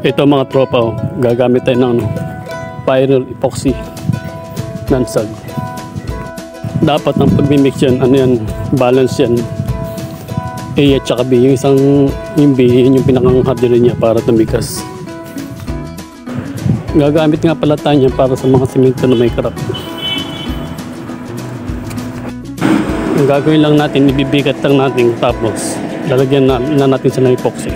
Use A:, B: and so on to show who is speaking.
A: Ito mga tropa, oh, gagamit tayo ng vinyl epoxy nansag. Dapat ang pagmimix yan, ano yan, balance yan. A at saka B, yung B, yun yung pinakang hardware niya para tumigas. Gagamit nga pala tayo niya para sa mga simento na may crack. Ang gagawin lang natin, ibibigat lang natin tapos lalagyan na natin sa ng epoxy.